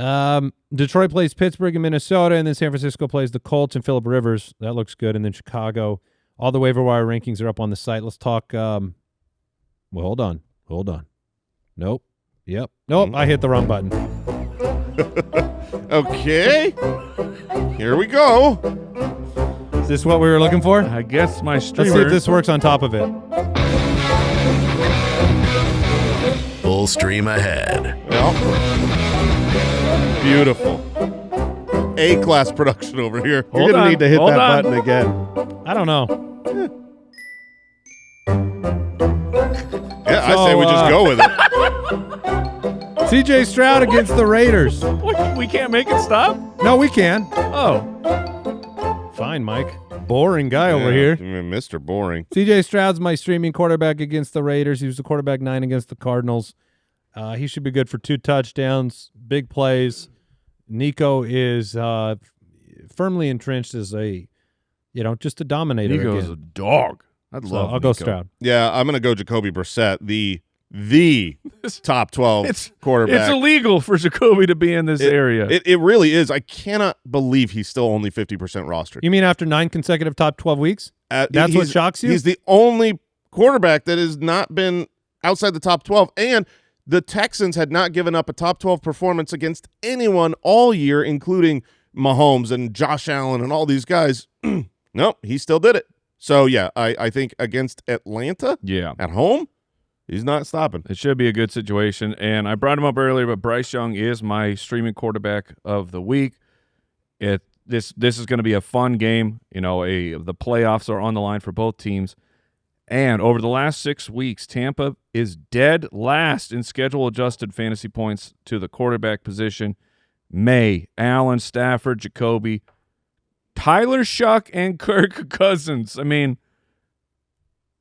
Detroit plays Pittsburgh and Minnesota, and then San Francisco plays the Colts and Phillip Rivers. That looks good. And then Chicago. All the waiver wire rankings are up on the site. Let's talk. Well, hold on. Nope. Yep. Nope. I hit the wrong button. Okay. Here we go. Is this what we were looking for? I guess my Let's streamer. see if this works on top of it. Full stream ahead. Well, beautiful. A-class production over here. You're Hold going to on, need to hit hold that on. button again. I don't know. Yeah, I So, say we just go with it. CJ Stroud against the Raiders. We can't make it stop? No, we can. Oh. Fine, Mike. Boring guy over Yeah, here. Mr. Boring. CJ Stroud's my streaming quarterback against the Raiders. He was the quarterback 9 against the Cardinals. He should be good for 2 touchdowns, big plays. Nico is firmly entrenched as just a dominator. Nico's again. a dog. I'd So love I'll go Nico. Stroud. Yeah, I'm going to go Jacoby Brissett, the top 12 quarterback. It's illegal for Jacoby to be in this area. It really is. I cannot believe he's still only 50% rostered. You mean after 9 consecutive top 12 weeks? That's what shocks you? He's the only quarterback that has not been outside the top 12, and the Texans had not given up a top 12 performance against anyone all year, including Mahomes and Josh Allen and all these guys. Nope, he still did it. So, yeah, I think against Atlanta at home, he's not stopping. It should be a good situation. And I brought him up earlier, but Bryce Young is my streaming quarterback of the week. This is going to be a fun game. You know, the playoffs are on the line for both teams. And over the last 6 weeks, Tampa is dead last in schedule-adjusted fantasy points to the quarterback position. May, Allen, Stafford, Jacoby, Tyler Shuck, and Kirk Cousins. I mean,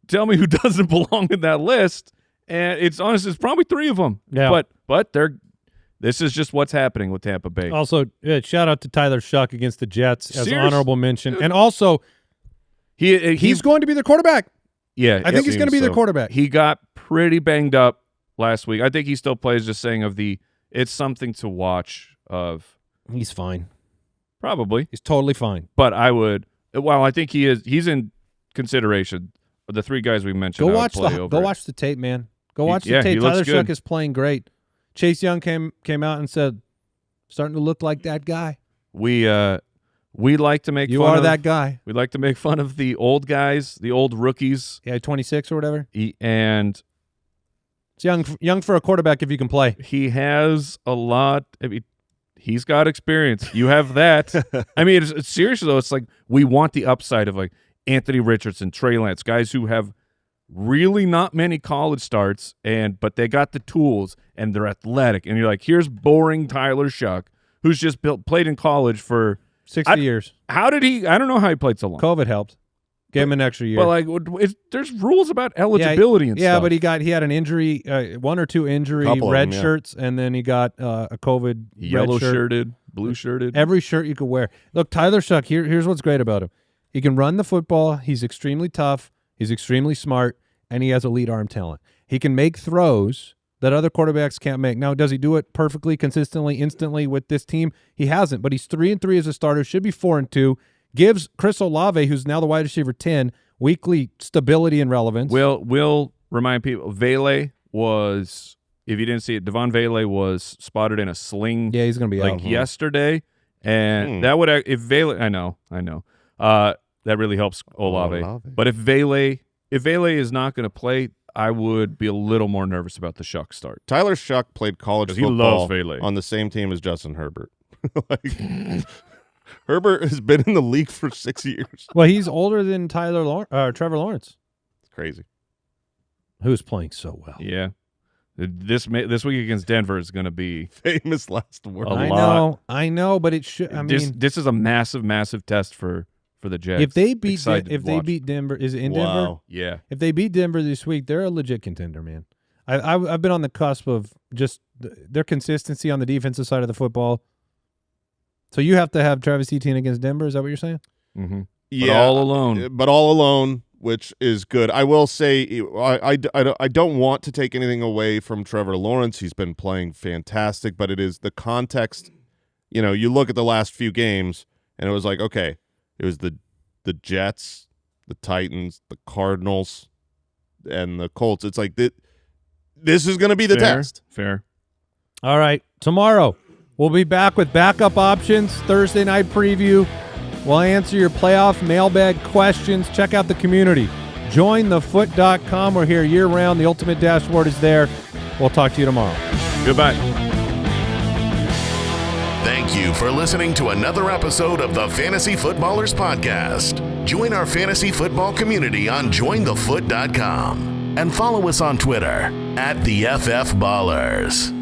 tell me who doesn't belong in that list. And it's probably 3 of them. Yeah. But this is just what's happening with Tampa Bay. Also, shout out to Tyler Shuck against the Jets as an Seriously? honorable mention. And also, He's going to be their quarterback. Yeah, I think he's going to be their quarterback. He got pretty banged up last week. I think he still plays, just saying it's something to watch of. He's fine. Probably. He's totally fine. But I think he's in consideration. The 3 guys we mentioned. Go watch the tape, man. Go watch the tape. He looks Tyler good. Shuck is playing great. Chase Young came out and said, starting to look like that guy. We like to make You fun are of that guy. We like to make fun of the old guys, the old rookies. Yeah, 26 or whatever. And it's young for a quarterback if you can play. he has a lot. I mean, he's got experience. You have that. I mean, it's seriously though. It's like we want the upside of like Anthony Richardson, Trey Lance, guys who have really not many college starts, but they got the tools and they're athletic. And you're like, here's boring Tyler Shuck, who's just played in college for 60 years. How did he? I don't know how he played so long. COVID helped. Gave him an extra year. But there's rules about eligibility and stuff. Yeah, but he had an injury, 1 or 2 injury red shirts, and then he got a COVID yellow shirt. shirted, blue shirted. Every shirt you could wear. Look, Tyler Shuck, here's what's great about him. He can run the football. He's extremely tough. He's extremely smart, and he has elite arm talent. He can make throws that other quarterbacks can't make. Now, does he do it perfectly, consistently, instantly with this team? He hasn't, but he's 3-3 as a starter, should be 4-2. Gives Chris Olave, who's now the wide receiver 10, weekly stability and relevance. We'll remind people, Vele was, if you didn't see it, Devon Vele was spotted in a sling. Yeah, he's going to be out. Yesterday, and that would, if Vele, I know, that really helps Olave. But if Vele is not going to play, I would be a little more nervous about the Shuck start. Tyler Shuck played college He loves football Vele. on the same team as Justin Herbert. Herbert has been in the league for 6 years. Well, he's older than Trevor Lawrence. It's crazy. Who's playing so well. Yeah. This week against Denver is going to be Famous last word. I know, but it should. I mean, this is a massive, massive test for the Jets. if they beat Excited beat Denver, is it in Wow. Denver? Yeah. If they beat Denver this week, they're a legit contender, man. I've been on the cusp of just their consistency on the defensive side of the football. So you have to have Travis Etienne against Denver. Is that what you're saying? Mm-hmm. Yeah, all alone. But all alone, which is good. I will say I don't want to take anything away from Trevor Lawrence. He's been playing fantastic, but it is the context. You know, you look at the last few games, and it was like, okay, it was the Jets, the Titans, the Cardinals, and the Colts. It's like this is going to be the test. Fair. All right. Tomorrow, we'll be back with backup options, Thursday night preview. We'll answer your playoff mailbag questions. Check out the community. JoinTheFoot.com. We're here year-round. The ultimate dashboard is there. We'll talk to you tomorrow. Goodbye. Thank you for listening to another episode of the Fantasy Footballers Podcast. Join our fantasy football community on jointhefoot.com and follow us on Twitter @TheFFBallers.